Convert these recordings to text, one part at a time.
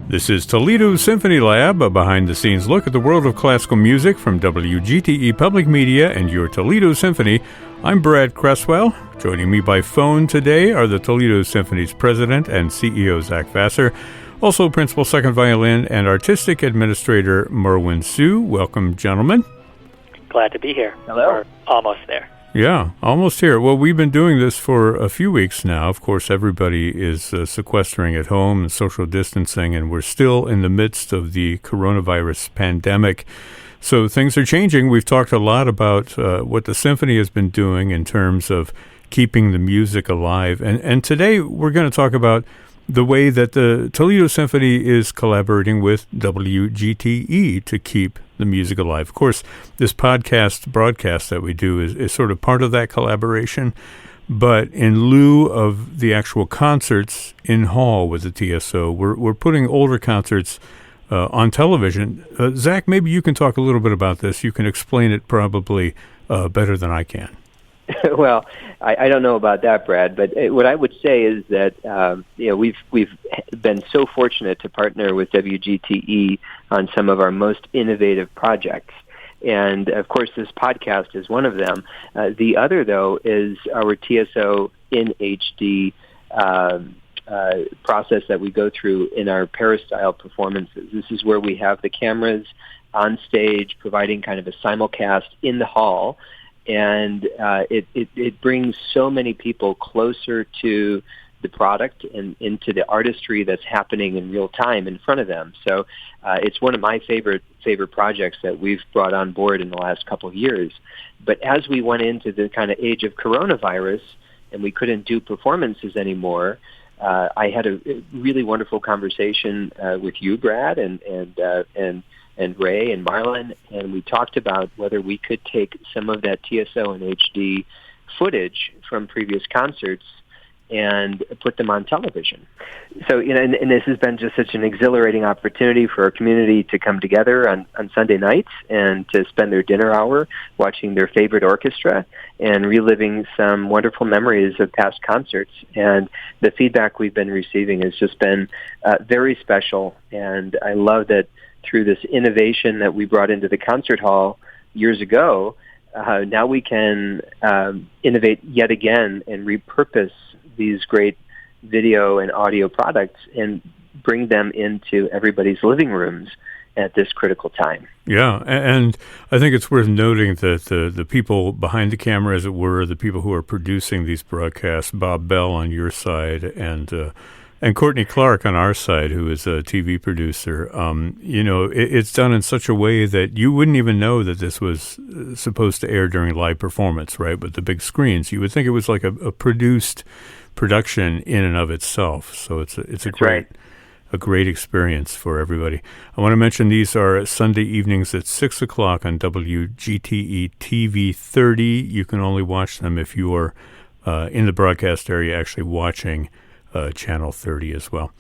This is Toledo Symphony Lab, a behind-the-scenes look at the world of classical music from WGTE Public Media and your Toledo Symphony. I'm Brad Cresswell. Joining me by phone today are the Toledo Symphony's president and CEO, Zach Vassar, also principal second violin and artistic administrator, Merwin Sue. Welcome, gentlemen. Glad to be here. Hello. We're almost there. Yeah, almost here. Well, we've been doing this for a few weeks now. Of course, everybody is sequestering at home and social distancing, and we're still in the midst of the coronavirus pandemic. So things are changing. We've talked a lot about what the symphony has been doing in terms of keeping the music alive. And today we're going to talk about the way that the Toledo Symphony is collaborating with WGTE to keep the music alive. Of course, this broadcast that we do is sort of part of that collaboration, but in lieu of the actual concerts in hall with the TSO, we're putting older concerts on television. Zach, maybe you can talk a little bit about this. You can explain it probably better than I can. Well, I don't know about that, Brad, but what I would say is that we've been so fortunate to partner with WGTE on some of our most innovative projects. And, of course, this podcast is one of them. The other, though, is our TSO in HD process that we go through in our Paris-style performances. This is where we have the cameras on stage providing kind of a simulcast in the hall. And it brings so many people closer to the product and into the artistry that's happening in real time in front of them. So it's one of my favorite projects that we've brought on board in the last couple of years. But as we went into the kind of age of coronavirus and we couldn't do performances anymore, I had a really wonderful conversation with you, Brad, and Ray and Marlon, and we talked about whether we could take some of that TSO and HD footage from previous concerts and put them on television. So, and this has been just such an exhilarating opportunity for our community to come together on Sunday nights and to spend their dinner hour watching their favorite orchestra and reliving some wonderful memories of past concerts. And the feedback we've been receiving has just been very special, and I love that through this innovation that we brought into the concert hall years ago, now we can innovate yet again and repurpose these great video and audio products and bring them into everybody's living rooms at this critical time. Yeah, and I think it's worth noting that the people behind the camera, as it were, the people who are producing these broadcasts, Bob Bell on your side and Courtney Clark on our side, who is a TV producer, it's done in such a way that you wouldn't even know that this was supposed to air during live performance, right? With the big screens, you would think it was like a produced production in and of itself. So it's a great experience for everybody. I want to mention these are Sunday evenings at 6 o'clock on WGTE-TV 30. You can only watch them if you are in the broadcast area actually watching Channel 30 as well.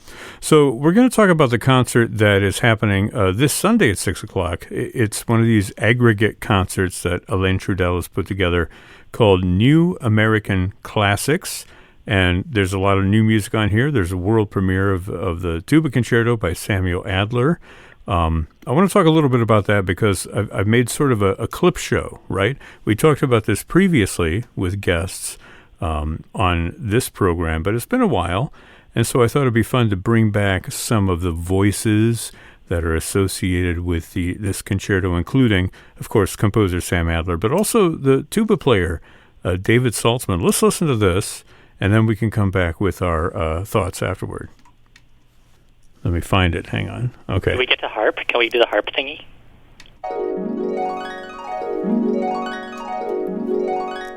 So we're going to talk about the concert that is happening this Sunday at 6 o'clock. It's one of these aggregate concerts that Alain Trudel has put together called New American Classics. And there's a lot of new music on here. There's a world premiere of the tuba concerto by Samuel Adler. I want to talk a little bit about that because I've made sort of a clip show, right? We talked about this previously with guests on this program, but it's been a while, and so I thought it'd be fun to bring back some of the voices that are associated with this concerto, including, of course, composer Sam Adler, but also the tuba player, David Saltzman. Let's listen to this, and then we can come back with our thoughts afterward. Let me find it. Hang on. Okay. Can we get to harp? Can we do the harp thingy?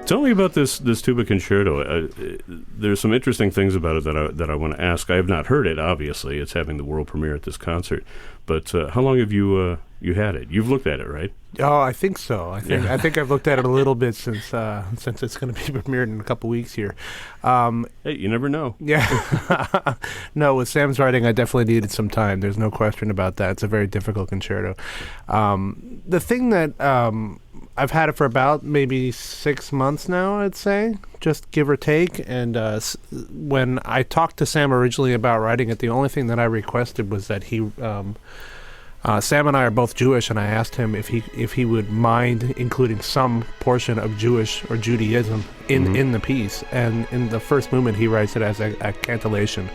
Tell me about this tuba concerto. There's some interesting things about it that I want to ask. I have not heard it, obviously. It's having the world premiere at this concert. But how long have you had it? You've looked at it, right? Oh, I think so. I think I've looked at it a little bit since it's going to be premiered in a couple weeks here. Hey, you never know. Yeah. No, with Sam's writing, I definitely needed some time. There's no question about that. It's a very difficult concerto. The thing that I've had it for about maybe 6 months now, I'd say, just give or take. And when I talked to Sam originally about writing it, the only thing that I requested was that he, Sam and I are both Jewish, and I asked him if he would mind including some portion of Jewish or Judaism in the piece. And in the first movement, he writes it as a cantillation,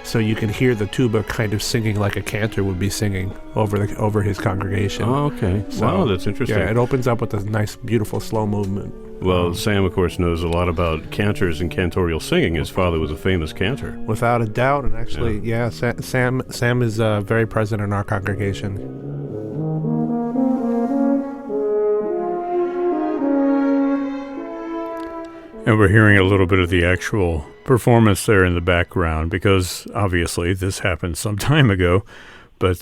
so you can hear the tuba kind of singing like a cantor would be singing over his congregation. Oh, okay. So, wow, that's interesting. Yeah, it opens up with a nice, beautiful, slow movement. Well, Sam, of course, knows a lot about cantors and cantorial singing. His father was a famous cantor. Without a doubt, and actually, Sam is very present in our congregation. And we're hearing a little bit of the actual performance there in the background because, obviously, this happened some time ago. But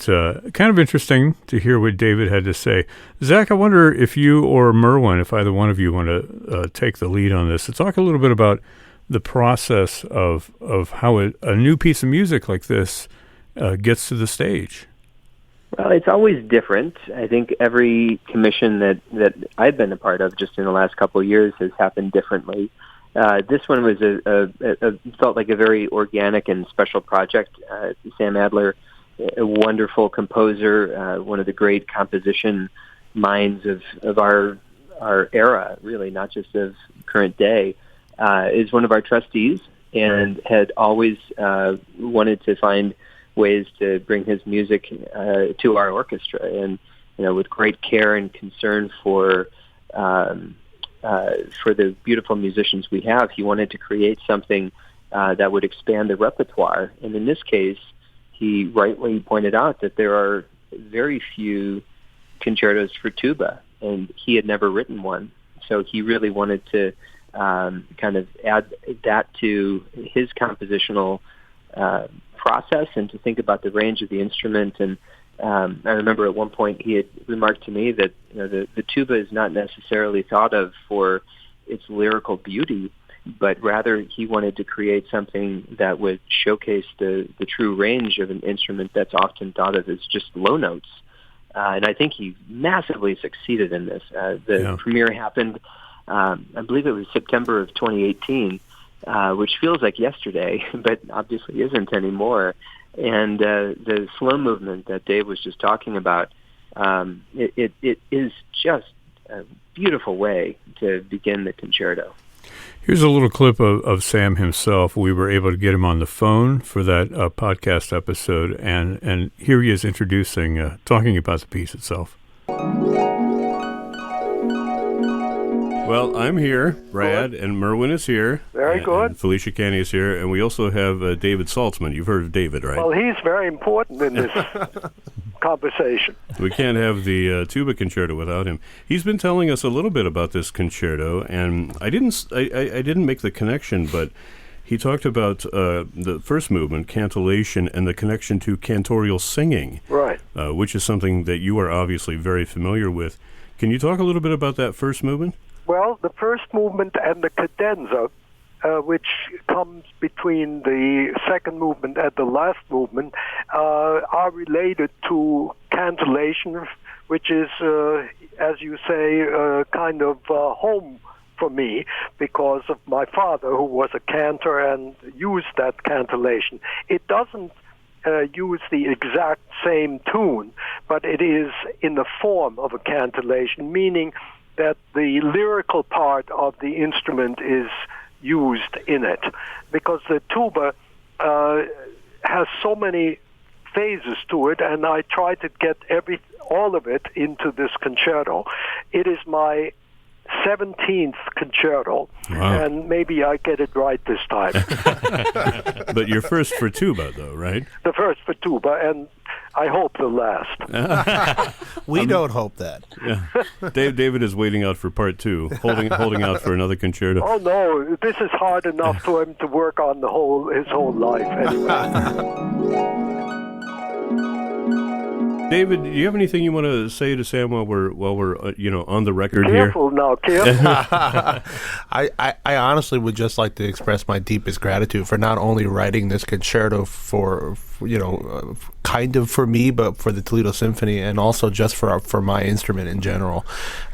kind of interesting to hear what David had to say. Zach, I wonder if you or Merwin, if either one of you want to take the lead on this, to talk a little bit about the process of how a new piece of music like this gets to the stage. Well, it's always different. I think every commission that I've been a part of just in the last couple of years has happened differently. This one was felt like a very organic and special project. Sam Adler, a wonderful composer, one of the great composition minds of our era, really, not just of current day, is one of our trustees and had always wanted to find ways to bring his music to our orchestra. And, with great care and concern for the beautiful musicians we have, he wanted to create something that would expand the repertoire. And in this case, he rightly pointed out that there are very few concertos for tuba, and he had never written one. So he really wanted to kind of add that to his compositional process and to think about the range of the instrument. And I remember at one point he had remarked to me that the tuba is not necessarily thought of for its lyrical beauty, but rather he wanted to create something that would showcase the true range of an instrument that's often thought of as just low notes. And I think he massively succeeded in this. The premiere happened, I believe it was September of 2018, which feels like yesterday, but obviously isn't anymore. And the slow movement that Dave was just talking about, it is just a beautiful way to begin the concerto. Here's a little clip of Sam himself. We were able to get him on the phone for that podcast episode, and here he is introducing, talking about the piece itself. Well, I'm here, Brad, and Merwin is here. Very good. And Felicia Canny is here, and we also have David Saltzman. You've heard of David, right? Well, he's very important in this conversation. We can't have the tuba concerto without him. He's been telling us a little bit about this concerto, and I didn't make the connection, but he talked about the first movement, cantillation, and the connection to cantorial singing, right? Which is something that you are obviously very familiar with. Can you talk a little bit about that first movement? Well, the first movement and the cadenza, which comes between the second movement and the last movement, are related to cantillation, which is, as you say, kind of home for me because of my father, who was a cantor and used that cantillation. It doesn't use the exact same tune, but it is in the form of a cantillation, meaning that the lyrical part of the instrument is used in it, because the tuba has so many phases to it, and I try to get all of it into this concerto. It is my 17th concerto, and maybe I get it right this time. But you're first for tuba, though, right? The first for tuba, and I hope the last. We don't hope that. Yeah. David is waiting out for part two, holding out for another concerto. Oh no, this is hard enough for him to work on his whole life anyway. David, do you have anything you want to say to Sam while we're on the record here? Careful now, careful. I honestly would just like to express my deepest gratitude for not only writing this concerto for kind of for me, but for the Toledo Symphony, and also just for my instrument in general.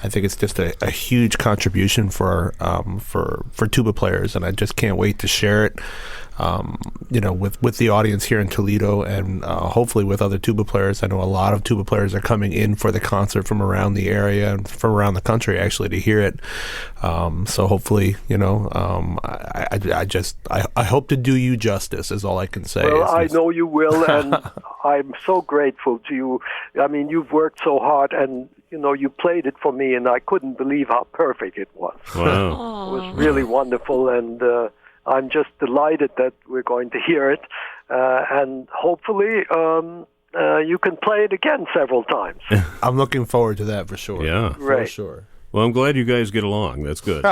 I think it's just a huge contribution for tuba players, and I just can't wait to share it. With the audience here in Toledo, and hopefully with other tuba players. I know a lot of tuba players are coming in for the concert from around the area and from around the country, actually, to hear it. So hopefully, I hope to do you justice, is all I can say. Well, I know you will, and I'm so grateful to you. I mean, you've worked so hard, and you played it for me, and I couldn't believe how perfect it was. Wow. It was really wonderful, and I'm just delighted that we're going to hear it, and hopefully you can play it again several times. I'm looking forward to that for sure. Yeah. Right. For sure. Well, I'm glad you guys get along. That's good. So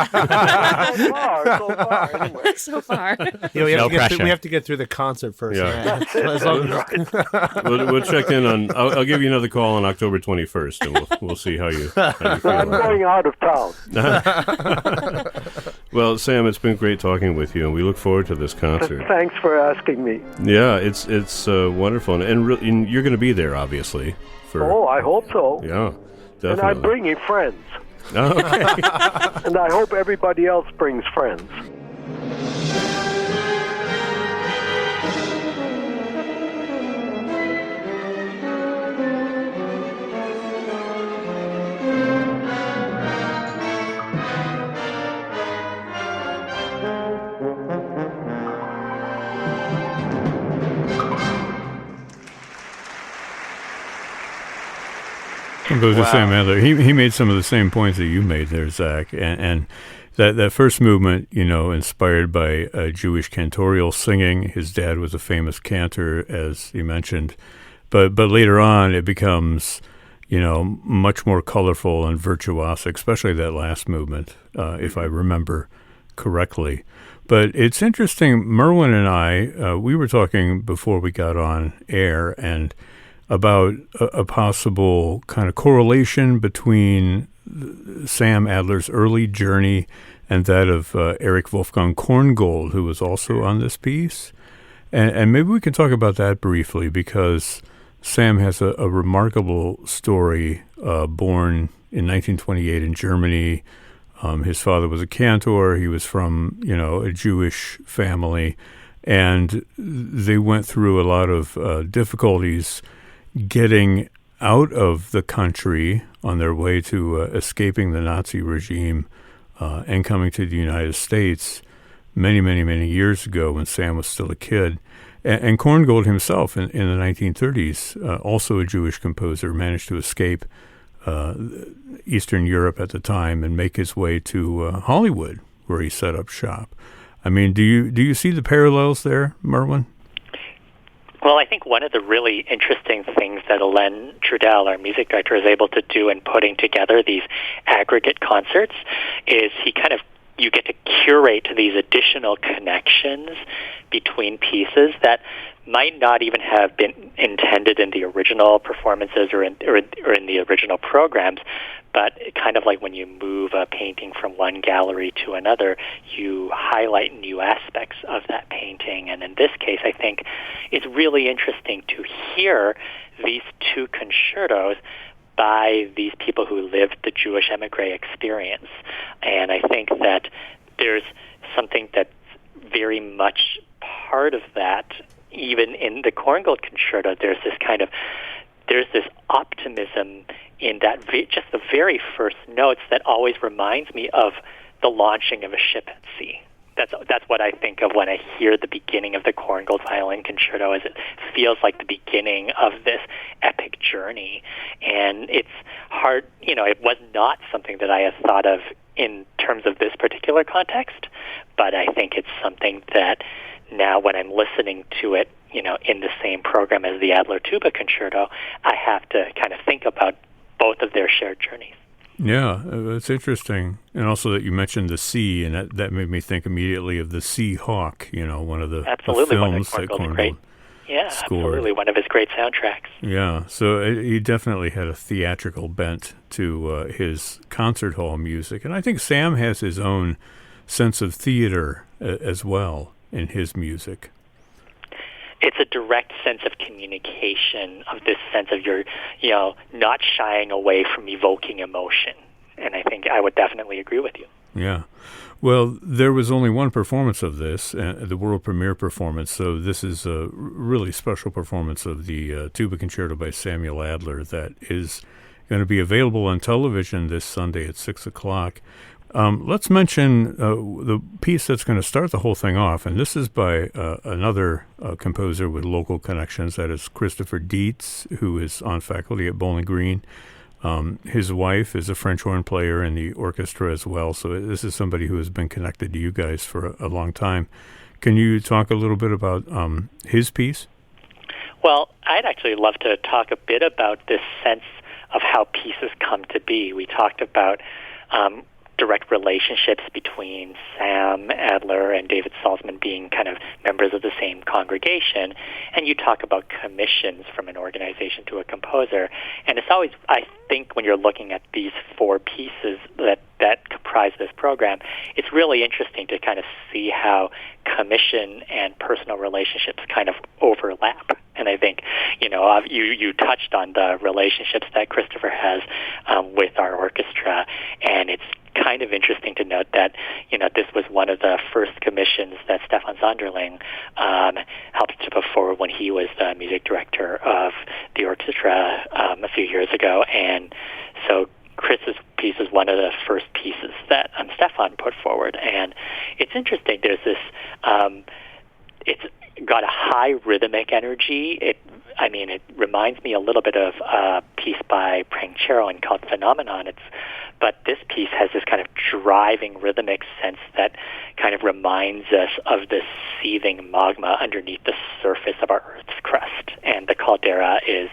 far, anyway. So far. We No pressure. have to get through the concert first. Yeah. That's right. We'll check in on. I'll give you another call on October 21st, and we'll see how you feel. I'm going out of town. Well, Sam, it's been great talking with you, and we look forward to this concert. Thanks for asking me. Yeah, it's wonderful, and you're going to be there, obviously. I hope so. Yeah, definitely. And I'm bringing friends. Oh, okay. And I hope everybody else brings friends. Goes to Sam Adler. He made some of the same points that you made there, Zach, and that first movement, inspired by Jewish cantorial singing. His dad was a famous cantor, as you mentioned, but later on it becomes, much more colorful and virtuosic, especially that last movement, if I remember correctly. But it's interesting. Merwin and I, we were talking before we got on air, and about a possible kind of correlation between Sam Adler's early journey and that of Erich Wolfgang Korngold, who was also on this piece. And maybe we can talk about that briefly, because Sam has a remarkable story, born in 1928 in Germany. His father was a cantor. He was from, a Jewish family, and they went through a lot of difficulties getting out of the country on their way to escaping the Nazi regime and coming to the United States many, many, many years ago when Sam was still a kid. And Korngold himself in the 1930s, also a Jewish composer, managed to escape Eastern Europe at the time and make his way to Hollywood, where he set up shop. I mean, do you see the parallels there, Merwin? Well, I think one of the really interesting things that Alain Trudel, our music director, is able to do in putting together these aggregate concerts is you get to curate these additional connections between pieces that might not even have been intended in the original performances or in the original programs, but kind of like when you move a painting from one gallery to another, you highlight new aspects of that painting. And in this case, I think it's really interesting to hear these two concertos by these people who lived the Jewish emigre experience. And I think that there's something that's very much part of that. Even in the Korngold concerto, there's this optimism in that just the very first notes that always reminds me of the launching of a ship at sea. That's what I think of when I hear the beginning of the Korngold violin concerto, as it feels like the beginning of this epic journey. And it's hard, it was not something that I had thought of in terms of this particular context, but I think it's something that now when I'm listening to it, in the same program as the Adler Tuba Concerto, I have to kind of think about both of their shared journeys. Yeah, it's interesting. And also that you mentioned the sea, and that made me think immediately of the Sea Hawk, one of the Absolutely, films one that of Korngold's Korngold great Yeah, scored. absolutely. One of his great soundtracks. Yeah, so he definitely had a theatrical bent to his concert hall music. And I think Sam has his own sense of theater as well in his music. It's a direct sense of communication, of this sense of your, not shying away from evoking emotion. And I think I would definitely agree with you. Yeah. Well, there was only one performance of this, the world premiere performance, so this is a really special performance of the Tuba Concerto by Samuel Adler that is going to be available on television this Sunday at 6 o'clock. Let's mention the piece that's going to start the whole thing off, and this is by another composer with local connections, that is Christopher Dietz, who is on faculty at Bowling Green. His wife is a French horn player in the orchestra as well, so this is somebody who has been connected to you guys for a long time. Can you talk a little bit about his piece? Well, I'd actually love to talk a bit about this sense of how pieces come to be. We talked about direct relationships between Sam Adler and David Saltzman being kind of members of the same congregation, and you talk about commissions from an organization to a composer. And it's always, I think, when you're looking at these four pieces that comprise this program, it's really interesting to kind of see how commission and personal relationships kind of overlap. And I think, you touched on the relationships that Christopher has with our orchestra, and it's kind of interesting to note that, this was one of the first commissions that Stefan Sonderling helped to put forward when he was the music director of the orchestra a few years ago. And so Chris's piece is one of the first pieces that Stefan put forward. And it's interesting. There's this, it's got a high rhythmic energy. It reminds me a little bit of a piece by Pranchero called Phenomenon. But this piece has this kind of driving rhythmic sense that kind of reminds us of this seething magma underneath the surface of our Earth's crust. And the caldera is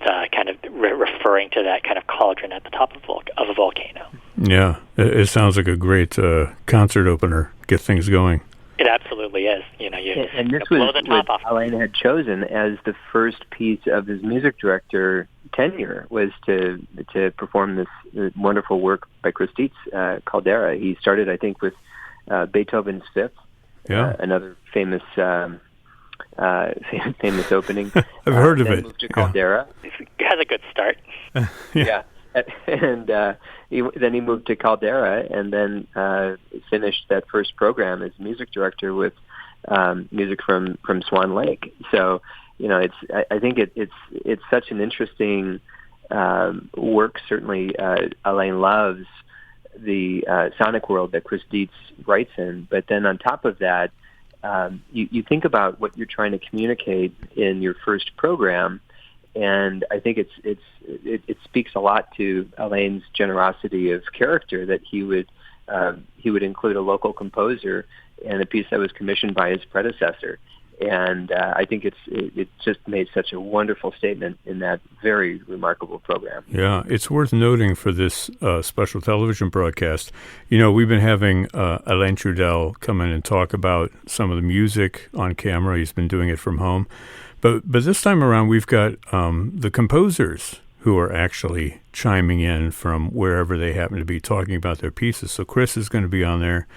the kind of referring to that kind of cauldron at the top of a volcano. Yeah, it sounds like a great concert opener. Get things going. It absolutely is. And this was what Alain had chosen as the first piece of his music director tenure, was to perform this wonderful work by Chris Dietz, Caldera. He started, I think, with Beethoven's Fifth, another famous famous opening. I've heard of then it. Moved to Caldera. It has a good start. Yeah. And then he moved to Caldera, and then finished that first program as music director with music from Swan Lake. So, I think it's such an interesting work. Certainly, Alain loves the sonic world that Chris Dietz writes in. But then on top of that, you think about what you're trying to communicate in your first program. And I think it speaks a lot to Alain's generosity of character that he would include a local composer in a piece that was commissioned by his predecessor. And I think it just made such a wonderful statement in that very remarkable program. Yeah, it's worth noting for this special television broadcast. We've been having Alain Trudel come in and talk about some of the music on camera. He's been doing it from home. But this time around, we've got the composers who are actually chiming in from wherever they happen to be, talking about their pieces. So Chris is going to be on there.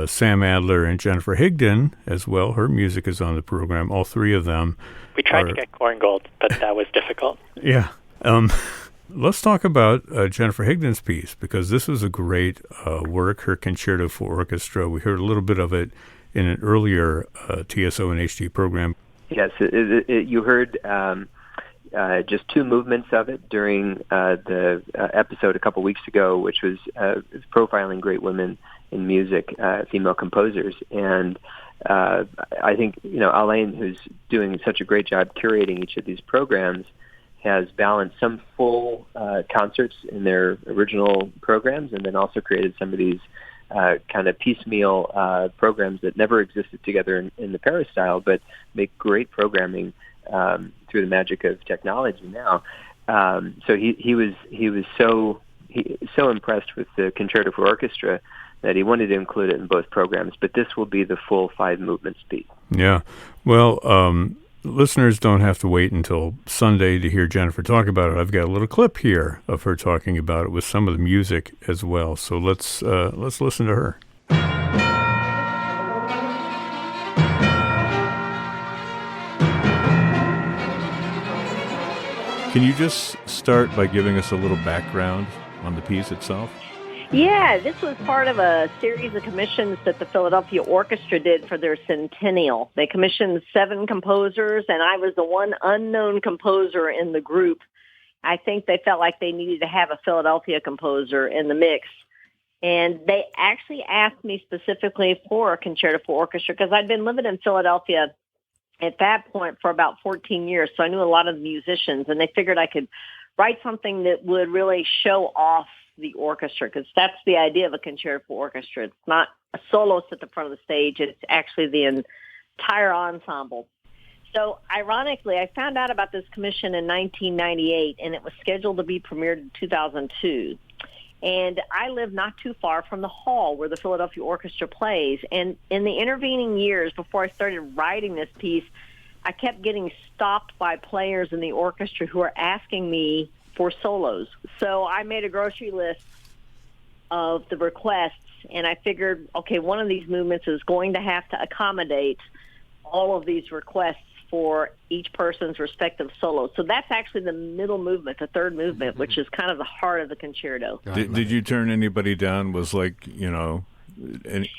Sam Adler and Jennifer Higdon as well. Her music is on the program. All three of them. We tried to get Korngold, but that was difficult. Yeah. Let's talk about Jennifer Higdon's piece, because this was a great work, her Concerto for Orchestra. We heard a little bit of it in an earlier TSO and HD program. Yes, you heard just two movements of it during the episode a couple weeks ago, which was profiling great women in music, female composers. And I think, Alain, who's doing such a great job curating each of these programs, has balanced some full concerts in their original programs, and then also created some of these kind of piecemeal programs that never existed together in the Paris style, but make great programming through the magic of technology now. So he was so impressed with the Concerto for Orchestra that he wanted to include it in both programs. But this will be the full 5 movement speed. Yeah. Well, listeners don't have to wait until Sunday to hear Jennifer talk about it. I've got a little clip here of her talking about it with some of the music as well. So let's listen to her. Can you just start by giving us a little background on the piece itself? Yeah, this was part of a series of commissions that the Philadelphia Orchestra did for their centennial. They commissioned 7 composers, and I was the one unknown composer in the group. I think they felt like they needed to have a Philadelphia composer in the mix. And they actually asked me specifically for a concerto for orchestra because I'd been living in Philadelphia at that point for about 14 years, so I knew a lot of the musicians, and they figured I could write something that would really show off the orchestra, because that's the idea of a concerto for orchestra. It's not a soloist at the front of the stage. It's actually the entire ensemble. So ironically, I found out about this commission in 1998, and it was scheduled to be premiered in 2002. And I live not too far from the hall where the Philadelphia Orchestra plays. And in the intervening years, before I started writing this piece, I kept getting stopped by players in the orchestra who are asking me for solos. So I made a grocery list of the requests, and I figured, okay, one of these movements is going to have to accommodate all of these requests for each person's respective solo. So that's actually the middle movement, the third movement, which is kind of the heart of the concerto. Did you turn anybody down? Was like,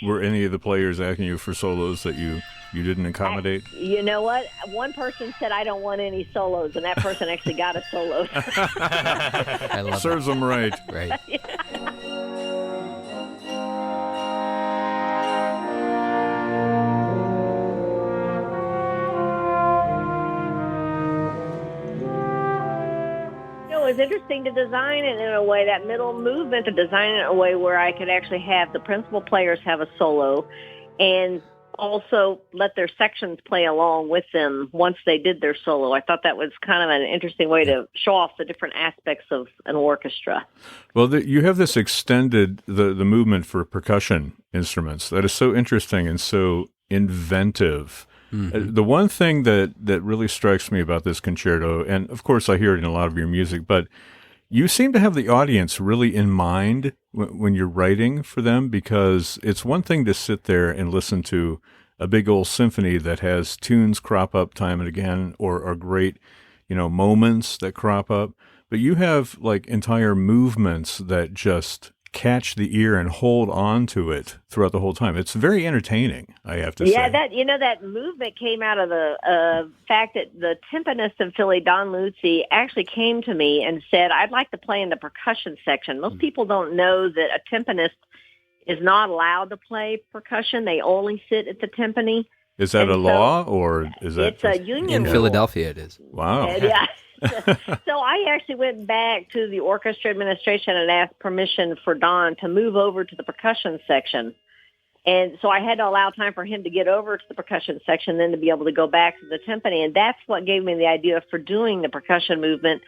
were any of the players asking you for solos that you didn't accommodate? You know what? One person said, I don't want any solos, and that person actually got a solo. I love Serves them right. Right. It was interesting to design it in a way, that middle movement, to design it in a way where I could actually have the principal players have a solo and also let their sections play along with them once they did their solo. I thought that was kind of an interesting way to show off the different aspects of an orchestra. Well, you have this extended, the movement for percussion instruments. That is so interesting and so inventive. Mm-hmm. The one thing that really strikes me about this concerto, and of course I hear it in a lot of your music, but you seem to have the audience really in mind when you're writing for them, because it's one thing to sit there and listen to a big old symphony that has tunes crop up time and again, or great, moments that crop up, but you have like entire movements that just catch the ear and hold on to it throughout the whole time. It's very entertaining, I have to say. Yeah, that movement came out of the fact that the timpanist in Philly, Don Luzzi, actually came to me and said, I'd like to play in the percussion section. Most people don't know that a timpanist is not allowed to play percussion. They only sit at the timpani. Is that a law, or is that... It's a union in Philadelphia, it is. Wow. Yeah. So I actually went back to the orchestra administration and asked permission for Don to move over to the percussion section. And so I had to allow time for him to get over to the percussion section, then to be able to go back to the timpani. And that's what gave me the idea for doing the percussion movement.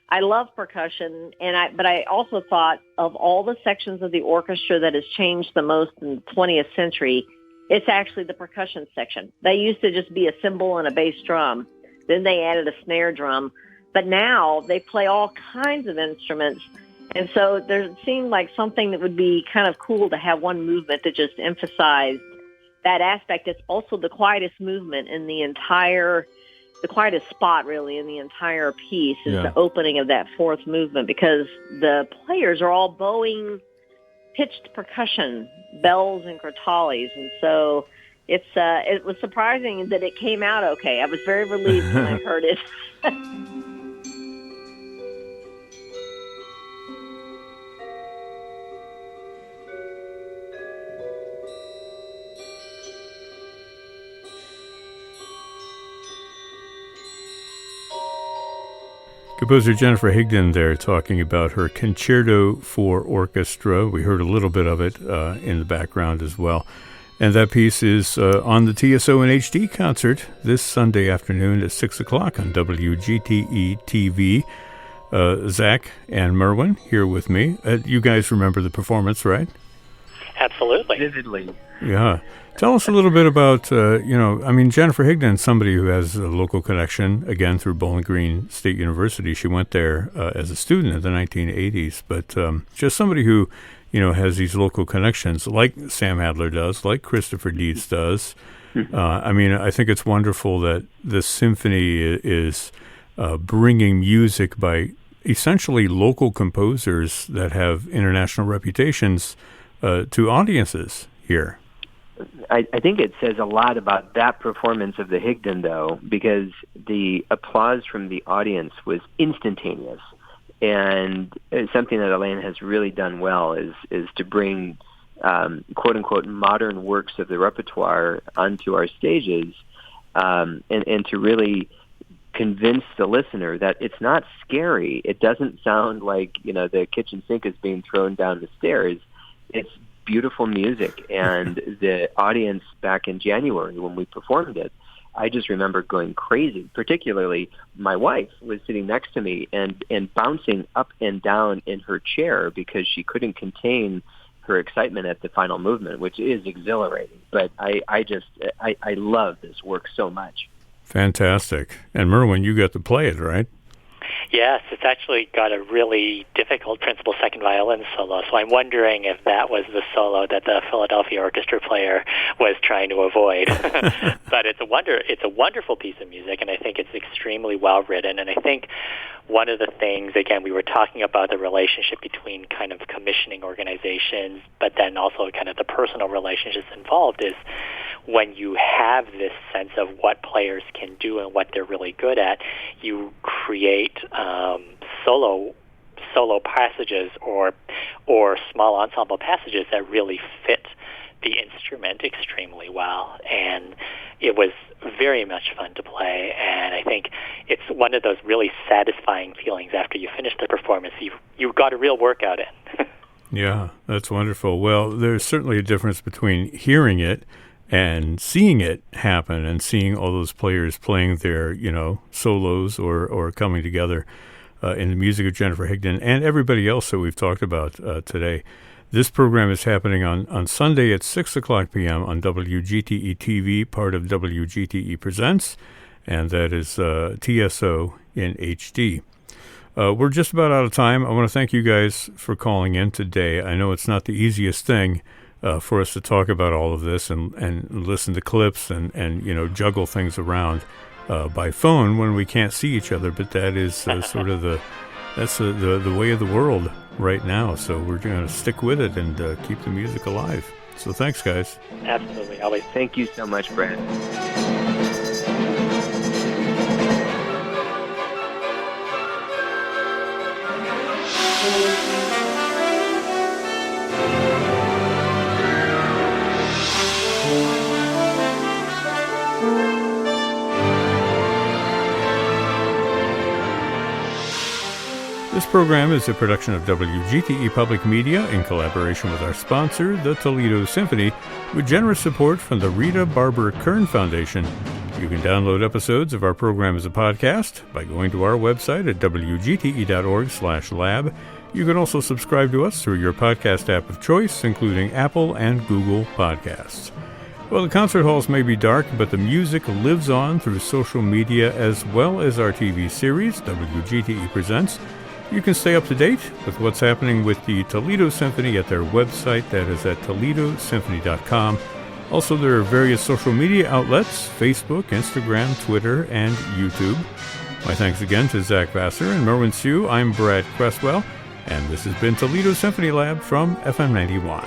I love percussion, but I also thought of all the sections of the orchestra that has changed the most in the 20th century, it's actually the percussion section. They used to just be a cymbal and a bass drum. Then they added a snare drum. But now they play all kinds of instruments. And so there seemed like something that would be kind of cool to have one movement that just emphasized that aspect. It's also the quietest movement in the quietest spot really in the entire piece is the opening of that fourth movement, because the players are all bowing pitched percussion, bells and crotales. And so it was surprising that it came out okay. I was very relieved when I heard it. Composer Jennifer Higdon there talking about her concerto for orchestra. We heard a little bit of it in the background as well. And that piece is on the TSO in HD concert this Sunday afternoon at 6 o'clock on WGTE-TV. Zach and Merwin here with me. You guys remember the performance, right? Absolutely. vividly. Yeah. Tell us a little bit about, Jennifer Higdon, somebody who has a local connection, again, through Bowling Green State University. She went there as a student in the 1980s, but just somebody who, has these local connections, like Sam Adler does, like Christopher Dietz does. I think it's wonderful that the symphony is bringing music by essentially local composers that have international reputations to audiences here. I think it says a lot about that performance of the Higdon, though, because the applause from the audience was instantaneous. And something that Elaine has really done well is to bring, quote-unquote, modern works of the repertoire onto our stages and to really convince the listener that it's not scary. It doesn't sound like, the kitchen sink is being thrown down the stairs. It's beautiful music, and the audience back in January when we performed it, I just remember going crazy. Particularly, my wife was sitting next to me and bouncing up and down in her chair because she couldn't contain her excitement at the final movement, which is exhilarating. But I love this work so much. Fantastic. And Merwin, you got to play it, right? Yes, it's actually got a really difficult principal second violin solo, so I'm wondering if that was the solo that the Philadelphia orchestra player was trying to avoid. But it's a wonderful piece of music, and I think it's extremely well written. And I think one of the things, again, we were talking about the relationship between kind of commissioning organizations, but then also kind of the personal relationships involved is when you have this sense of what players can do and what they're really good at, you create solo passages or small ensemble passages that really fit the instrument extremely well. And it was very much fun to play, and I think it's one of those really satisfying feelings after you finish the performance. You've got a real workout in. Yeah, that's wonderful. Well, there's certainly a difference between hearing it and seeing it happen and seeing all those players playing their, solos or coming together in the music of Jennifer Higdon and everybody else that we've talked about today. This program is happening on Sunday at 6 o'clock p.m. on WGTE-TV, part of WGTE Presents, and that is TSO in HD. We're just about out of time. I want to thank you guys for calling in today. I know it's not the easiest thing for us to talk about all of this and listen to clips and juggle things around by phone when we can't see each other, but that is sort of the way of the world right now. So we're going to stick with it and keep the music alive. So thanks, guys. Absolutely. Always. Thank you so much, Brad. This program is a production of WGTE Public Media in collaboration with our sponsor, the Toledo Symphony, with generous support from the Rita Barber Kern Foundation. You can download episodes of our program as a podcast by going to our website at wgte.org/lab. You can also subscribe to us through your podcast app of choice, including Apple and Google Podcasts. Well, the concert halls may be dark, but the music lives on through social media as well as our TV series, WGTE Presents. You can stay up to date with what's happening with the Toledo Symphony at their website, that is at toledosymphony.com. Also, there are various social media outlets, Facebook, Instagram, Twitter, and YouTube. My thanks again to Zach Vassar and Merwin Sue. I'm Brad Cresswell, and this has been Toledo Symphony Lab from FM 91.